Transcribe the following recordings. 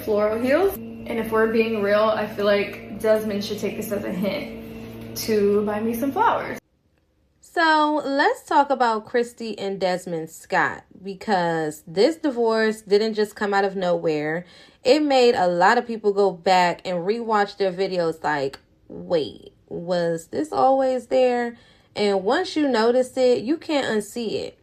floral heels. And if we're being real, I feel like Desmond should take this as a hint to buy me some flowers. So let's talk about Kristy and Desmond Scott, because this divorce didn't just come out of nowhere. It made a lot of people go back and rewatch their videos like, wait, was this always there? And once you notice it, you can't unsee it.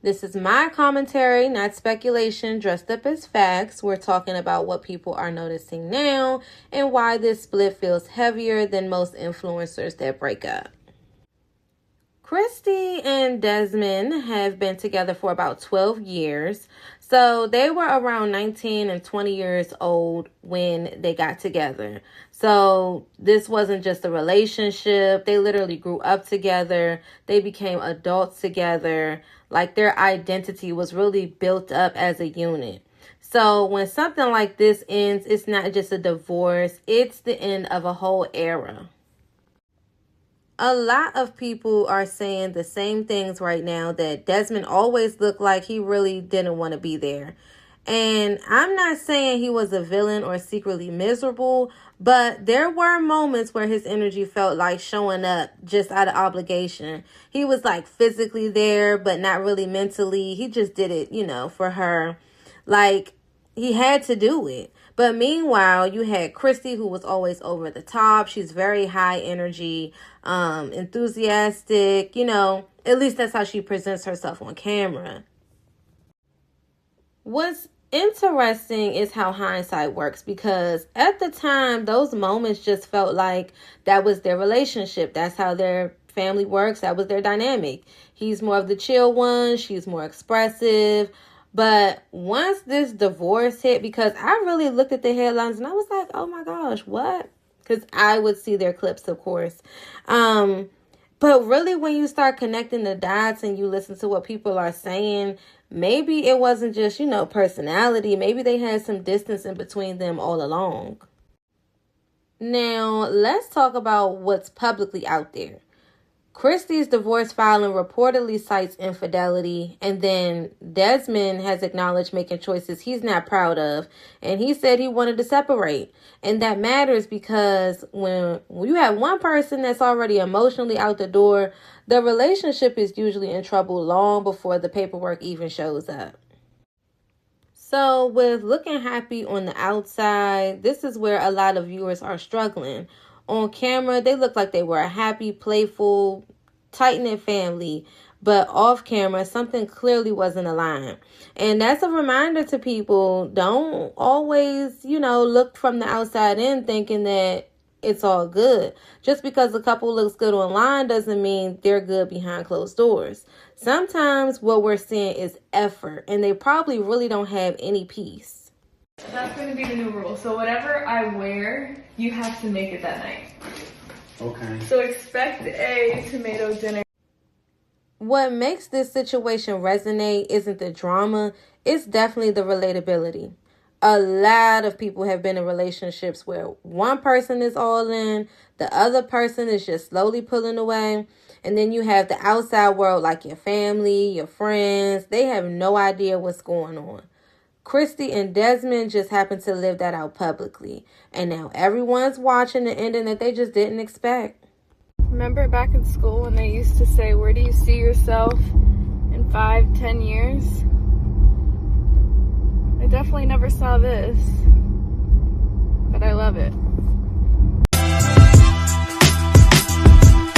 This is my commentary, not speculation, dressed up as facts. We're talking about what people are noticing now and why this split feels heavier than most influencers that break up. Kristy and Desmond have been together for about 12 years. So they were around 19 and 20 years old when they got together. So this wasn't just a relationship. They literally grew up together. They became adults together. Like, their identity was really built up as a unit. So when something like this ends, it's not just a divorce. It's the end of a whole era. A lot of people are saying the same things right now, that Desmond always looked like he really didn't want to be there. And I'm not saying he was a villain or secretly miserable, but there were moments where his energy felt like showing up just out of obligation. He was like physically there, but not really mentally. He just did it, for her. Like, he had to do it. But meanwhile, you had Kristy, who was always over the top. She's very high energy, enthusiastic, at least that's how she presents herself on camera. What's interesting is how hindsight works, because at the time, those moments just felt like that was their relationship. That's how their family works. That was their dynamic. He's more of the chill one. She's more expressive. But once this divorce hit, because I really looked at the headlines and I was like, oh my gosh, what? Because I would see their clips, of course. But really, when you start connecting the dots and you listen to what people are saying, maybe it wasn't just, personality. Maybe they had some distance in between them all along. Now, let's talk about what's publicly out there. Kristy's divorce filing reportedly cites infidelity, and then Desmond has acknowledged making choices he's not proud of, and he said he wanted to separate. And that matters because when you have one person that's already emotionally out the door, the relationship is usually in trouble long before the paperwork even shows up. So with looking happy on the outside, this is where a lot of viewers are struggling. On camera, they look like they were a happy, playful, tight-knit family. But off camera, something clearly wasn't aligned. And that's a reminder to people, don't always, look from the outside in thinking that it's all good. Just because a couple looks good online doesn't mean they're good behind closed doors. Sometimes what we're seeing is effort, and they probably really don't have any peace. That's going to be the new rule. So whatever I wear, you have to make it that night. Okay. So expect a tomato dinner. What makes this situation resonate isn't the drama, it's definitely the relatability. A lot of people have been in relationships where one person is all in, the other person is just slowly pulling away, and then you have the outside world like your family, your friends. They have no idea what's going on. Kristy and Desmond just happened to live that out publicly. And now everyone's watching the ending that they just didn't expect. Remember back in school when they used to say, where do you see yourself in 5-10 years? I definitely never saw this, but I love it.